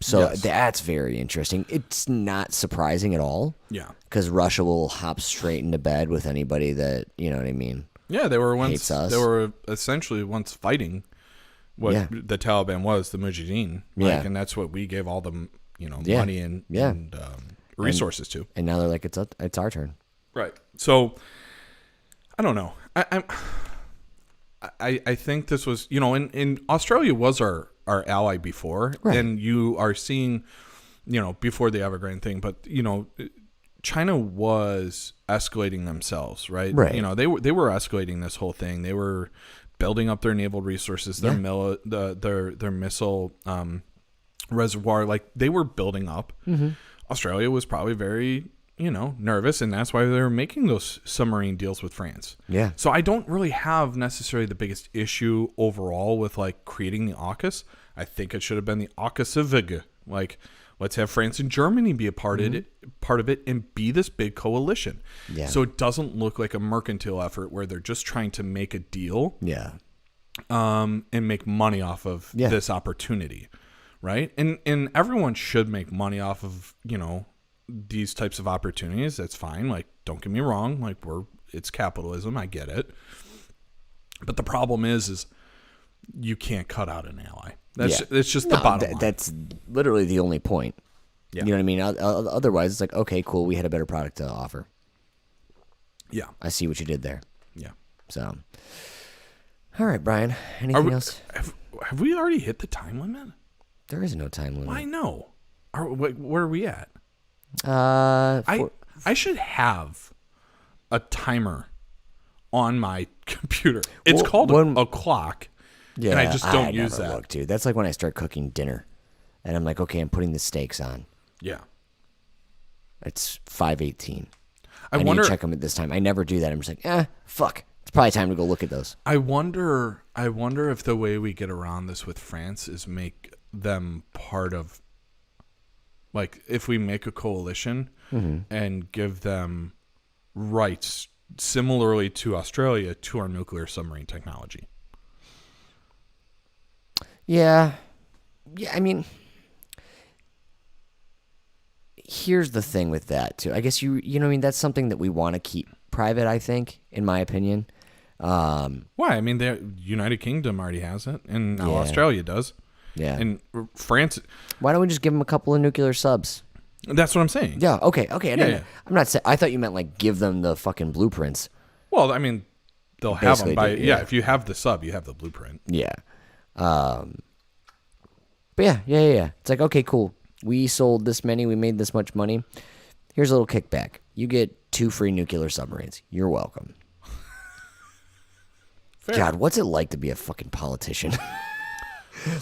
So Yes. that's very interesting. It's not surprising at all. Yeah. Because Russia will hop straight into bed with anybody that, you know what I mean? Yeah, they were once Hates us. they were essentially once fighting what Yeah. the Taliban was, the Mujahideen. Yeah. And that's what we gave all the Yeah. money and, Yeah. and resources to. And now they're like, it's our turn. Right. So I don't know. I think this was, in Australia was our ally before, Right. and you are seeing, before the Evergrande thing, but China was escalating themselves, right? Right. They were escalating this whole thing. They were building up their naval resources, their their missile reservoir, like they were building up. Mm-hmm. Australia was probably very nervous, and that's why they were making those submarine deals with France. Yeah. So I don't really have necessarily the biggest issue overall with like creating the AUKUS. I think it should have been the AUKUS. Like, let's have France and Germany be a part of it, and be this big coalition. Yeah. So it doesn't look like a mercantile effort where they're just trying to make a deal, Yeah. and make money off of this opportunity, right? And everyone should make money off of these types of opportunities. That's fine. Like, don't get me wrong. Like, it's capitalism. I get it. But the problem is you can't cut out an ally. It's just the bottom line. That's literally the only point. Yeah. You know what I mean? Otherwise, it's like, okay, cool. We had a better product to offer. Yeah. I see what you did there. Yeah. So, all right, Brian. Anything else? Have we already hit the time limit? There is no time limit. I know. Where are we at? I I should have a timer on my computer. It's Well, called when- a clock. Yeah, and I just don't use never that. Look, dude. That's like when I start cooking dinner, and I'm like, okay, I'm putting the steaks on. Yeah. It's 5:18. I need wonder. to check them at this time. I never do that. I'm just like, fuck. It's probably time to go look at those. I wonder if the way we get around this with France is make them part of, like, if we make a coalition and give them rights similarly to Australia to our nuclear submarine technology. Yeah. I mean, here's the thing with that too. I guess you know what I mean, that's something that we want to keep private, I think, in my opinion. Why? I mean, the United Kingdom already has it, and now Yeah. Australia does. Yeah. And France. Why don't we just give them a couple of nuclear subs? That's what I'm saying. Yeah. Okay. Yeah. I'm not saying. I thought you meant like give them the fucking blueprints. Well, I mean, they'll have them Basically by. do, Yeah. yeah. If you have the sub, you have the blueprint. Yeah. But yeah. It's like, okay, cool. We sold this many. We made this much money. Here's a little kickback. You get 2 free nuclear submarines. You're welcome. Fair. God, what's it like to be a fucking politician?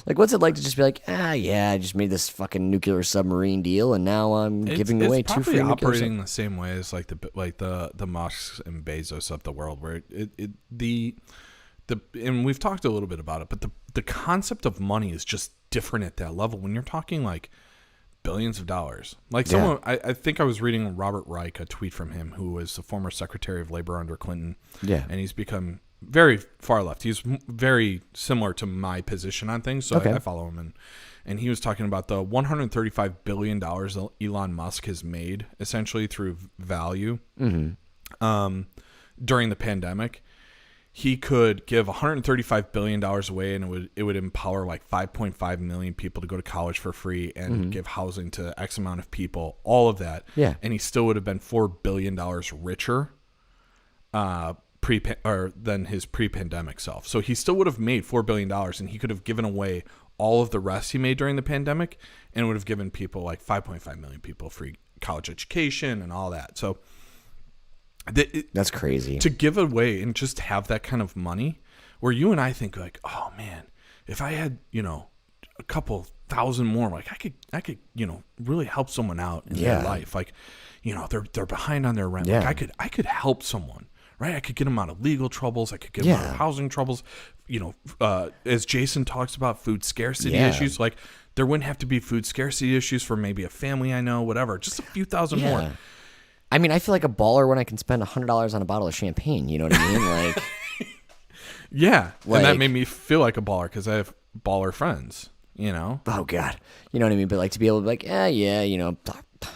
Like, what's it like to just be like, I just made this fucking nuclear submarine deal, and now I'm giving away 2 free nuclear operating the same way as like the Musks and Bezos of the world, where and we've talked a little bit about it, but the concept of money is just different at that level. When you're talking like billions of dollars, like someone, I think I was reading Robert Reich, a tweet from him, who was the former Secretary of Labor under Clinton, and he's become very far left. He's very similar to my position on things, so Okay. I follow him. And he was talking about the $135 billion Elon Musk has made essentially through value during the pandemic. He could give $135 billion away, and it would empower like 5.5 million people to go to college for free and give housing to X amount of people, all of that. Yeah. And he still would have been $4 billion richer than his pre-pandemic self. So he still would have made $4 billion, and he could have given away all of the rest he made during the pandemic, and would have given people like 5.5 million people free college education and all that. So That's crazy. to give away and just have that kind of money, where you and I think like, oh man, if I had, a couple thousand more, like I could, really help someone out in their life. Like, they're behind on their rent. Yeah. Like I could help someone, right? I could get them out of legal troubles. I could get them out of housing troubles. As Jason talks about food scarcity issues, like there wouldn't have to be food scarcity issues for maybe a family I know, whatever, just a few thousand more. I mean, I feel like a baller when I can spend $100 on a bottle of champagne. You know what I mean? Like, Yeah, and that Like- made me feel like a baller because I have baller friends. You know, Oh God, you know what I mean. But like to be able to be like, yeah, you know,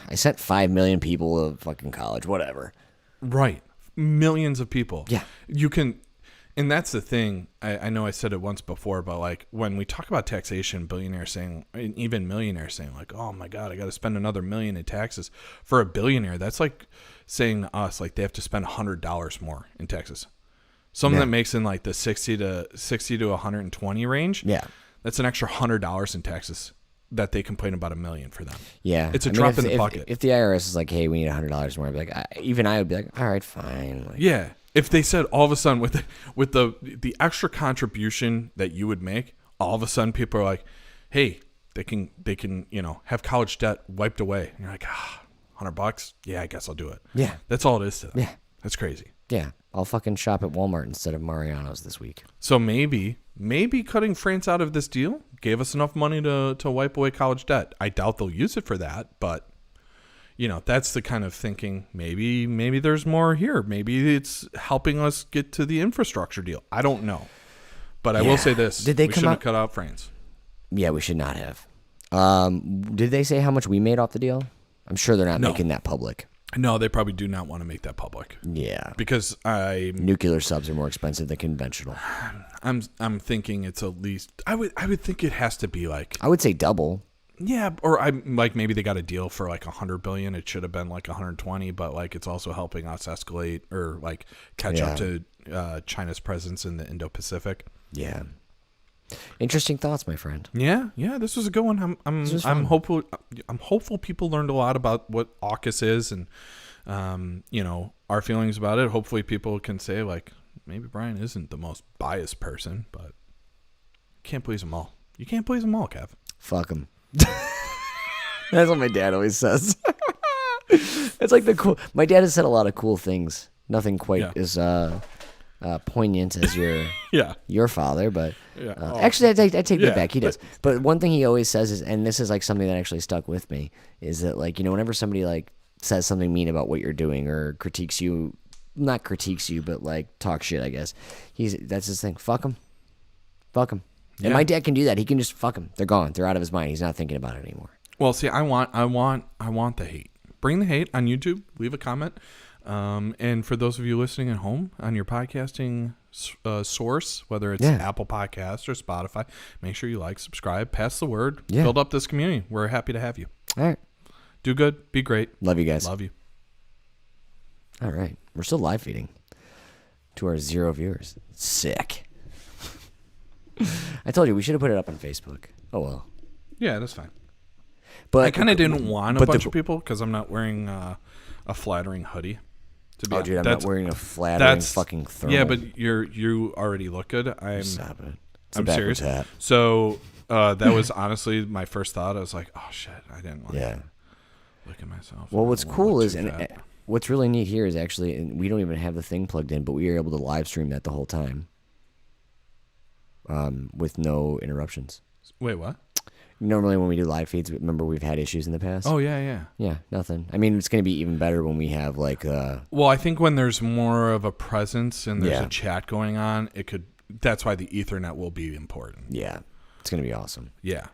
I sent 5 million people to fucking college, whatever. right? Millions of people. Yeah. You can, and that's the thing. I know I said it once before, but like when we talk about taxation, billionaires saying, and even millionaires saying, like, oh my God, I got to spend another million in taxes. For a billionaire, that's like saying to us, like they have to spend $100 more in taxes. Someone Yeah. that makes in like the 60 to 120 range. Yeah. That's an extra $100 in taxes that they complain about $1 million for them. Yeah, It's a I mean, drop in if- the if- bucket. If the IRS is like, hey, we need $100 more, I'd be like, I would be like, all right, fine. Like, Yeah. If they said all of a sudden with the extra contribution that you would make, all of a sudden people are like, hey, they can have college debt wiped away. And you're like, $100? Yeah, I guess I'll do it. Yeah. That's all it is to them. Yeah. That's crazy. Yeah, I'll fucking shop at Walmart instead of Mariano's this week. So maybe cutting France out of this deal gave us enough money to wipe away college debt. I doubt they'll use it for that, but that's the kind of thinking. Maybe there's more here. Maybe it's helping us get to the infrastructure deal. I don't know. But I will say this. Did they we come shouldn't out- have cut out France. Yeah, we should not have. Did they say how much we made off the deal? I'm sure they're not No. making that public. No, they probably do not want to make that public. Yeah. Because Nuclear subs are more expensive than conventional. I'm thinking it's at least I would think it has to be like I would say double. yeah, or I'm like maybe they got a deal for like 100 billion. It should have been like 120, but like it's also helping us escalate or like catch up to China's presence in the Indo-Pacific. Yeah. Interesting thoughts, my friend. Yeah, this was a good one. I'm hopeful people learned a lot about what AUKUS is and our feelings about it. Hopefully people can say like maybe Brian isn't the most biased person, but can't please them all. You can't please them all, Kev. Fuck them. That's what my dad always says. It's like my dad has said a lot of cool things. Nothing quite as poignant as your father, but actually I take that back. He does. But one thing he always says is, and this is like something that actually stuck with me, is that like, whenever somebody like says something mean about what you're doing or critiques you, not critiques you, but like talk shit, I guess. That's his thing. Fuck him. And my dad can do that. He can just fuck them. They're gone. They're out of his mind. He's not thinking about it anymore. Well, see, I want the hate. Bring the hate on YouTube. Leave a comment. And for those of you listening at home on your podcasting source, whether it's Apple Podcasts or Spotify, make sure you like, subscribe, pass the word, build up this community. We're happy to have you. All right. Do good. Be great. Love you guys. Love you. All right. We're still live feeding to our 0 viewers. Sick. I told you we should have put it up on Facebook. Oh, well. Yeah, that's fine. But I kind of didn't want a but bunch of people because I'm not wearing a flattering hoodie. To be Oh, dude, I'm not wearing a flattering that's fucking thermal. Yeah, but you already look good. Stop it. It's I'm a serious. backwards hat. So that was honestly my first thought. I was like, oh shit, I didn't want to look at myself. Well, I what's don't wanna cool look is, too and fat. what's really neat here is actually, and we don't even have the thing plugged in, but we are able to live stream that the whole time, with no interruptions. Wait, what? Normally, when we do live feeds, remember we've had issues in the past. Oh yeah. Yeah, nothing. I mean, it's going to be even better when we have like. Well, I think when there's more of a presence and there's Yeah. a chat going on, it could. That's why the Ethernet will be important. Yeah, it's going to be awesome. Yeah.